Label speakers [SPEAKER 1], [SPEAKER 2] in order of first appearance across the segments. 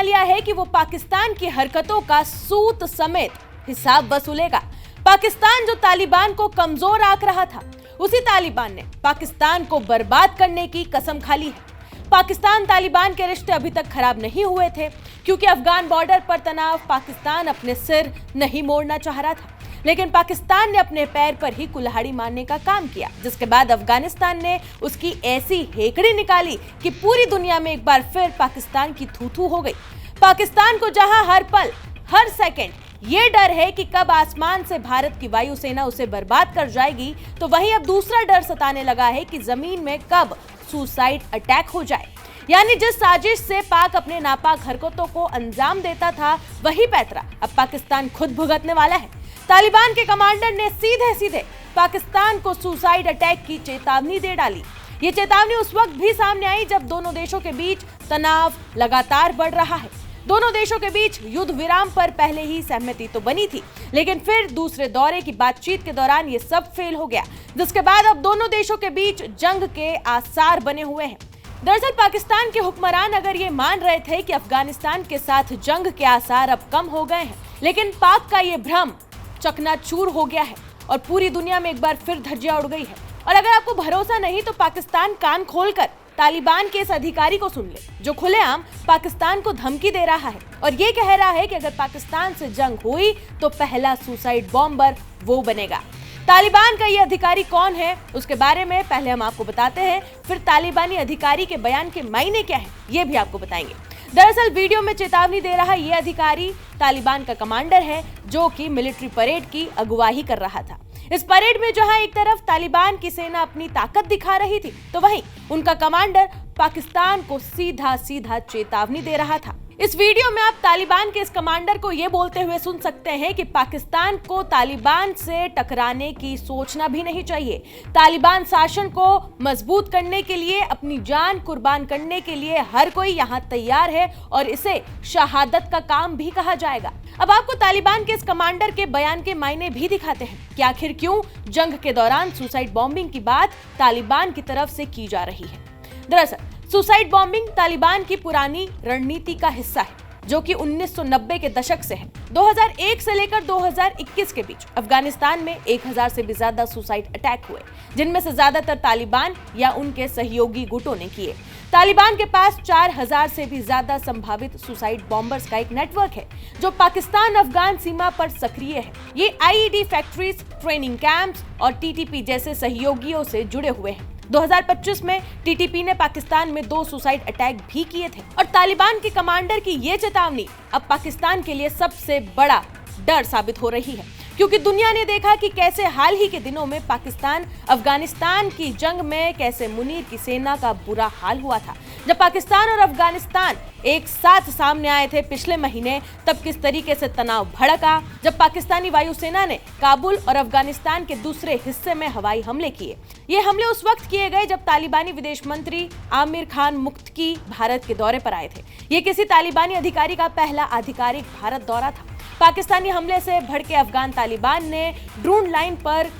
[SPEAKER 1] लिया है कि वो पाकिस्तान की हरकतों का सूत समेत हिसाब वसूलेगा। पाकिस्तान जो तालिबान को कमजोर आंक रहा था, उसी तालिबान ने पाकिस्तान को बर्बाद करने की कसम खा ली है। पाकिस्तान तालिबान के रिश्ते अभी तक खराब नहीं हुए थे, क्योंकि अफगान बॉर्डर पर तनाव पाकिस्तान अपने सिर नहीं मोड़ना चाह रहा था। लेकिन पाकिस्तान ने अपने पैर पर ही कुल्हाड़ी मारने का काम किया, जिसके बाद अफगानिस्तान ने उसकी ऐसी हेकड़ी निकाली कि पूरी दुनिया में एक बार फिर पाकिस्तान की थू-थू हो गई। पाकिस्तान को जहां हर पल, हर सेकंड ये डर है कि कब आसमान से भारत की वायुसेना उसे बर्बाद कर जाएगी, तो वहीं अब दूसरा डर सताने लगा है कि जमीन में कब सुसाइड अटैक हो जाए। यानी जिस साजिश से पाक अपने नापाक हरकतों को अंजाम देता था, वही पैंतरा अब पाकिस्तान खुद भुगतने वाला है। तालिबान के कमांडर ने सीधे सीधे पाकिस्तान को सुसाइड अटैक की चेतावनी दे डाली। ये चेतावनी उस वक्त भी सामने आई जब दोनों देशों के बीच तनाव लगातार बढ़ रहा है। दोनों देशों के बीच युद्ध विराम पर पहले ही सहमति तो बनी थी, लेकिन फिर दूसरे दौरे की बातचीत के दौरान ये सब फेल हो गया, जिसके बाद अब दोनों देशों के बीच जंग के आसार बने हुए हैं। दरअसल पाकिस्तान के हुक्मरान अगर ये मान रहे थे कि अफगानिस्तान के साथ जंग के आसार अब कम हो गए हैं, लेकिन पाक का ये भ्रम चकनाचूर हो गया है और पूरी दुनिया में एक बार फिर धज्जियां उड़ गई है। और अगर आपको भरोसा नहीं तो पाकिस्तान कान खोलकर तालिबान के इस अधिकारी को सुन ले, जो खुलेआम पाकिस्तान को धमकी दे रहा है और ये कह रहा है कि अगर पाकिस्तान से जंग हुई तो पहला सुसाइड बॉम्बर वो बनेगा। तालिबान का ये अधिकारी कौन है, उसके बारे में पहले हम आपको बताते हैं, फिर तालिबानी अधिकारी के बयान के मायने क्या है ये भी आपको बताएंगे। दरअसल वीडियो में चेतावनी दे रहा ये अधिकारी तालिबान का कमांडर है, जो कि मिलिट्री परेड की अगुवाई कर रहा था। इस परेड में जहां एक तरफ तालिबान की सेना अपनी ताकत दिखा रही थी, तो वहीं उनका कमांडर पाकिस्तान को सीधा सीधा चेतावनी दे रहा था। इस वीडियो में आप तालिबान के इस कमांडर को ये बोलते हुए सुन सकते हैं कि पाकिस्तान को तालिबान से टकराने की सोचना भी नहीं चाहिए। तालिबान शासन को मजबूत करने के लिए, अपनी जान कुर्बान करने के लिए हर कोई यहाँ तैयार है और इसे शहादत का काम भी कहा जाएगा। अब आपको तालिबान के इस कमांडर के बयान के मायने भी दिखाते हैं कि आखिर क्यों जंग के दौरान सुसाइड बॉम्बिंग की बात तालिबान की तरफ से की जा रही है। दरअसल सुसाइड बॉम्बिंग तालिबान की पुरानी रणनीति का हिस्सा है, जो कि 1990 के दशक से है। 2001 से लेकर 2021 के बीच अफगानिस्तान में 1000 से भी ज्यादा सुसाइड अटैक हुए, जिनमें से ज्यादातर तालिबान या उनके सहयोगी गुटों ने किए। तालिबान के पास 4000 से भी ज्यादा संभावित सुसाइड बॉम्बर्स का एक नेटवर्क है, जो पाकिस्तान अफगान सीमा पर सक्रिय है। ये आईईडी फैक्ट्रीज, ट्रेनिंग कैंप्स और टीटीपी जैसे सहयोगियों से जुड़े हुए हैं। 2025 में टीटीपी ने पाकिस्तान में 2 सुसाइड अटैक भी किए थे और तालिबान के कमांडर की ये चेतावनी अब पाकिस्तान के लिए सबसे बड़ा डर साबित हो रही है, क्योंकि दुनिया ने देखा कि कैसे हाल ही के दिनों में पाकिस्तान अफगानिस्तान की जंग में कैसे मुनीर की सेना का बुरा हाल हुआ था। जब पाकिस्तान और अफगानिस्तान एक साथ सामने आए थे पिछले महीने, तब किस तरीके से तनाव भड़का जब पाकिस्तानी वायुसेना ने काबुल और अफगानिस्तान के दूसरे हिस्से में हवाई हमले किए। ये हमले उस वक्त किए गए जब तालिबानी विदेश मंत्री आमिर खान मुक्तकी भारत के दौरे पर आए थे। ये किसी तालिबानी अधिकारी का पहला आधिकारिक भारत दौरा था। पाकिस्तानी हमले से भड़के अफगान तालिबान ने ड्रोन लाइन पर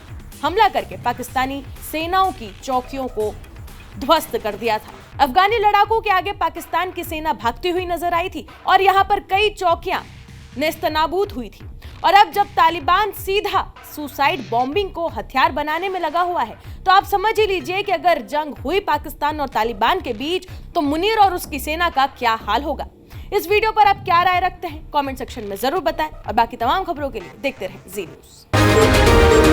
[SPEAKER 1] हमला करके पाकिस्तानी सेनाओं की चौकियों को ध्वस्त कर दिया था। अफगानी लड़ाकों के आगे पाकिस्तान की सेना भागती हुई नजर आई थी और यहाँ पर कई चौकियां नेस्तनाबूद हुई थी। और अब जब तालिबान सीधा सुसाइड बॉम्बिंग को हथियार बनाने में लगा हुआ है, तो आप समझ ही लीजिए कि अगर जंग हुई पाकिस्तान और तालिबान के बीच, तो मुनीर और उसकी सेना का क्या हाल होगा। इस वीडियो पर आप क्या राय रखते हैं, कमेंट सेक्शन में जरूर बताएं और बाकी तमाम खबरों के लिए देखते रहें जी न्यूज़।